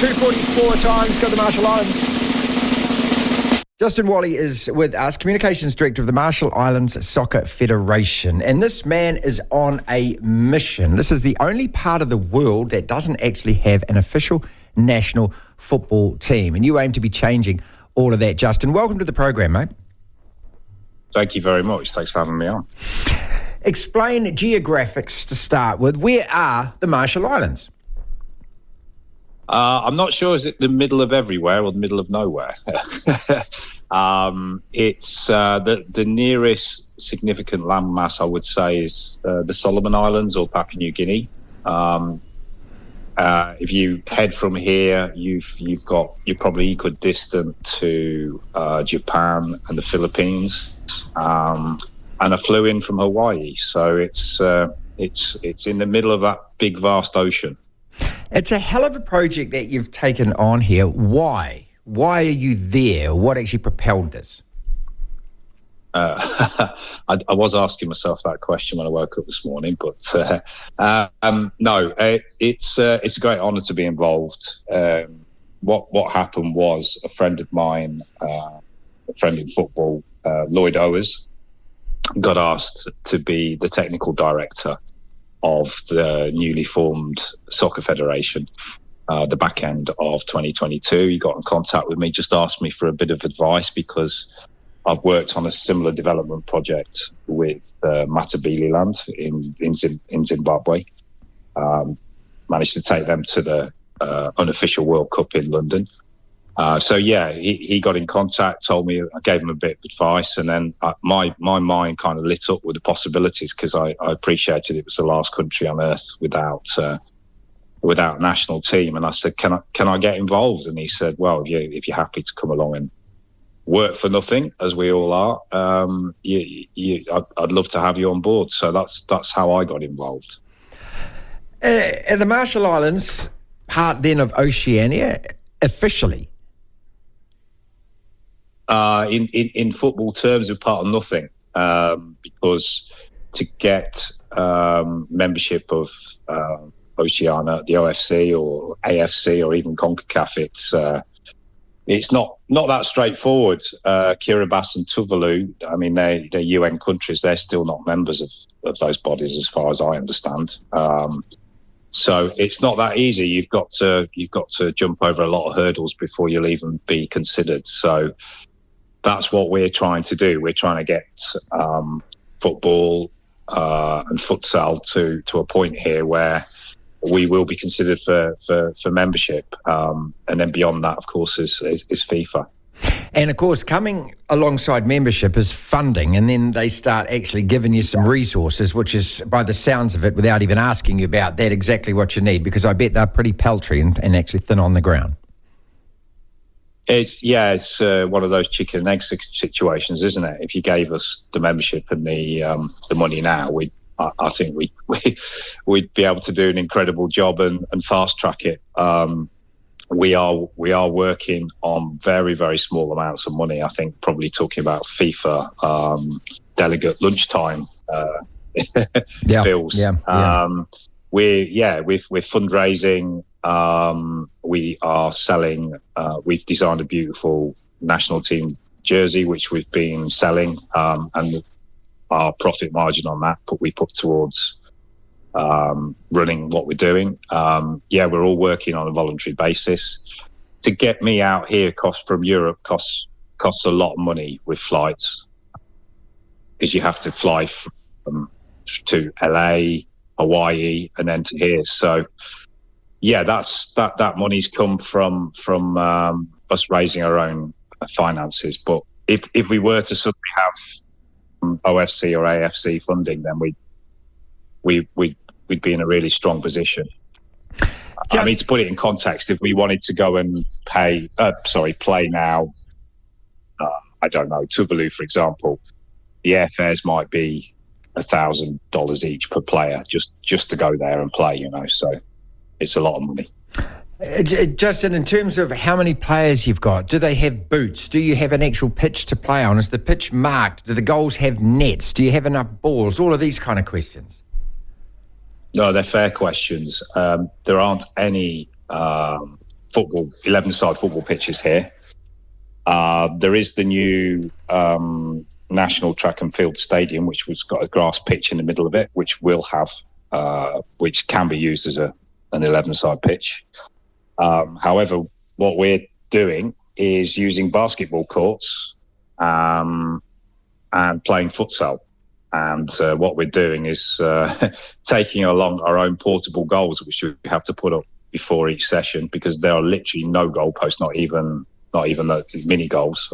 2:44 times, go to the Marshall Islands. Justin Walley is with us, Communications Director of the Marshall Islands Soccer Federation. And this man is on a mission. This is the only part of the world that doesn't actually have an official national football team. And you aim to be changing all of that, Justin. Welcome to the program, mate. Thank you very much. Thanks for having me on. Explain geographics to start with. Where are the Marshall Islands? I'm not sure, is it the middle of everywhere or the middle of nowhere? It's the nearest significant landmass, I would say, is the Solomon Islands or Papua New Guinea. If you head from here, you're probably equidistant to Japan and the Philippines, and I flew in from Hawaii, so it's in the middle of that big vast ocean. It's a hell of a project that you've taken on here. Why? Why are you there? What actually propelled this? I was asking myself that question when I woke up this morning, but no, it's a great honour to be involved. What happened was a friend of mine, a friend in football, Lloyd Owers, got asked to be the technical director of the newly formed Soccer Federation, the back end of 2022. He got in contact with me, just asked me for a bit of advice because I've worked on a similar development project with Matabeleland in Zimbabwe. Managed to take them to the unofficial World Cup in London. He got in contact, told me, I gave him a bit of advice, and then my mind kind of lit up with the possibilities because I appreciated it was the last country on earth without a national team. And I said, can I get involved? And he said, well, if you're happy to come along and work for nothing, as we all are, I'd love to have you on board. So that's how I got involved. Are the Marshall Islands part then of Oceania officially? In football terms, we're part of nothing, because to get membership of Oceania, the OFC or AFC or even CONCACAF, it's not that straightforward. Kiribati and Tuvalu, I mean, they're UN countries. They're still not members of those bodies, as far as I understand. So it's not that easy. You've got to jump over a lot of hurdles before you'll even be considered. So that's what we're trying to do. We're trying to get football and futsal to a point here where we will be considered for membership. And then beyond that, of course, is FIFA. And of course, coming alongside membership is funding, and then they start actually giving you some resources, which is, by the sounds of it, without even asking you about that, exactly what you need, because I bet they're pretty paltry and actually thin on the ground. It's one of those chicken and egg situations, isn't it? If you gave us the membership and the money now, I think we'd be able to do an incredible job and fast track it. We are working on very, very small amounts of money. I think probably talking about FIFA delegate lunchtime bills. We're fundraising. We are selling. We've designed a beautiful national team jersey, which we've been selling, and our profit margin on that we put towards running what we're doing. We're all working on a voluntary basis. To get me out here from Europe costs a lot of money with flights, because you have to fly to LA, Hawaii, and then to here. So that money's come from us raising our own finances. But if we were to suddenly have OFC or AFC funding, then we'd be in a really strong position. I mean, to put it in context, if we wanted to go and play now, I don't know, Tuvalu, for example, the airfares might be $1,000 each per player just to go there and play, so it's a lot of money. Justin, in terms of how many players you've got, do they have boots? Do you have an actual pitch to play on? Is the pitch marked? Do the goals have nets? Do you have enough balls? All of these kind of questions. No, they're fair questions. There aren't any football 11-side football pitches here. There is the new National Track and Field Stadium, which has got a grass pitch in the middle of it, which which can be used as an 11-side pitch. However, what we're doing is using basketball courts and playing futsal. And what we're doing is taking along our own portable goals, which we have to put up before each session, because there are literally no goalposts, not even the mini goals.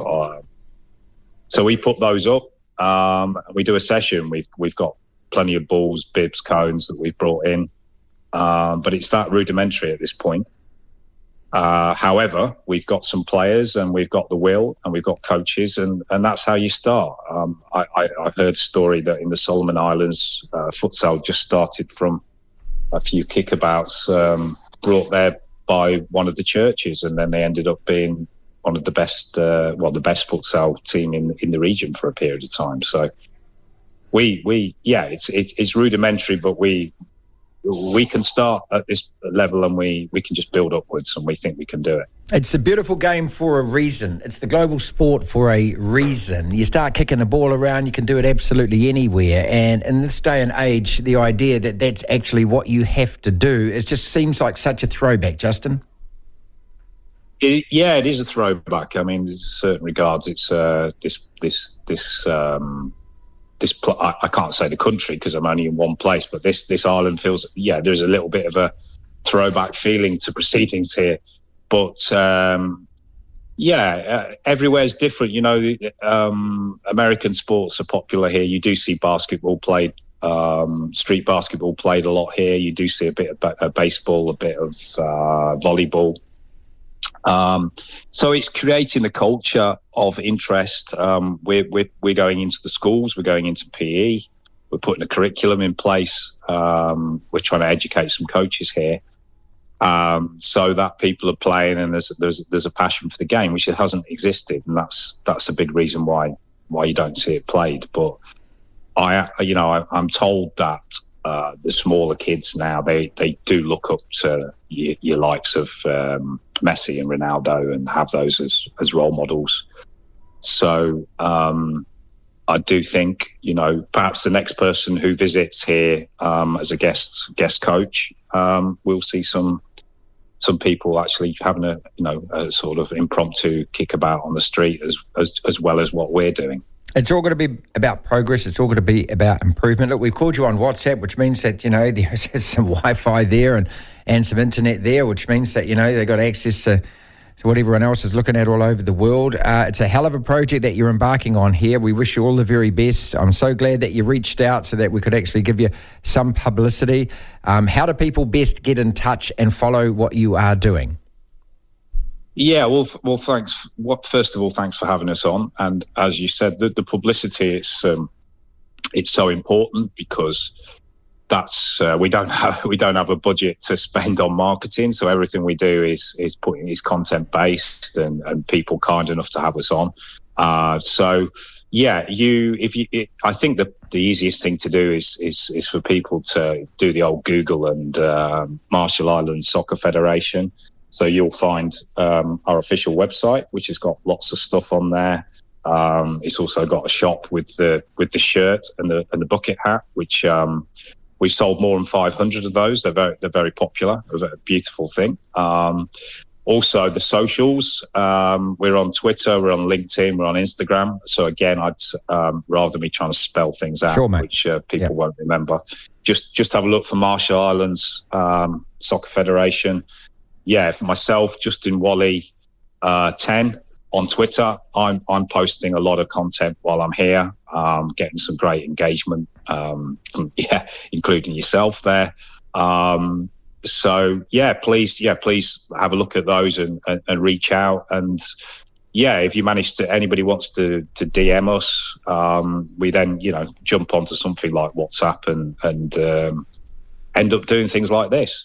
So we put those up. We do a session. We've got plenty of balls, bibs, cones that we've brought in, but it's that rudimentary at this point. However, we've got some players, and we've got the will, and we've got coaches, and that's how you start. I heard a story that in the Solomon Islands, futsal just started from a few kickabouts brought there by one of the churches, and then they ended up being one of the best, the best futsal team in the region for a period of time. So it's rudimentary, but we can start at this level, and we can just build upwards, and we think we can do it. It's the beautiful game for a reason. It's the global sport for a reason. You start kicking the ball around, you can do it absolutely anywhere. And in this day and age, the idea that that's actually what you have to do, it just seems like such a throwback, Justin. It is a throwback. I mean, in certain regards, it's I can't say the country because I'm only in one place, but this island feels, there's a little bit of a throwback feeling to proceedings here. But, everywhere's different. You know, American sports are popular here. You do see basketball played, street basketball played a lot here. You do see a bit of baseball, a bit of volleyball. So it's creating a culture of interest. We're going into the schools, we're going into PE, we're putting a curriculum in place. We're trying to educate some coaches here, so that people are playing, and there's a passion for the game, which hasn't existed, and that's a big reason why you don't see it played. But I'm told that the smaller kids now, they do look up to your likes of Messi and Ronaldo and have those as role models. So I do think, perhaps the next person who visits here as a guest coach, we'll see some people actually having a sort of impromptu kickabout on the street as well as what we're doing. It's all going to be about progress. It's all going to be about improvement. Look, we've called you on WhatsApp, which means that, there's some Wi-Fi there and some internet there, which means that, they've got access to what everyone else is looking at all over the world. It's a hell of a project that you're embarking on here. We wish you all the very best. I'm so glad that you reached out so that we could actually give you some publicity. How do people best get in touch and follow what you are doing? Yeah, well, thanks. First of all, thanks for having us on. And as you said, the publicity, it's so important, because that's we don't have a budget to spend on marketing, so everything we do is content based, and people kind enough to have us on. I think the easiest thing to do is for people to do the old Google and Marshall Islands Soccer Federation. So you'll find our official website, which has got lots of stuff on there. It's also got a shop with the shirt and the bucket hat, which we've sold more than 500 of those. They're very popular. A beautiful thing. Also, the socials. We're on Twitter, we're on LinkedIn, we're on Instagram. So again, I'd rather me trying to spell things out, which people won't remember. Just have a look for Marshall Islands Soccer Federation. Yeah, for myself, Justin Walley 10 on Twitter. I'm posting a lot of content while I'm here, getting some great engagement, including yourself there. Please have a look at those and reach out. And if you anybody wants to DM us, we then jump onto something like WhatsApp and end up doing things like this.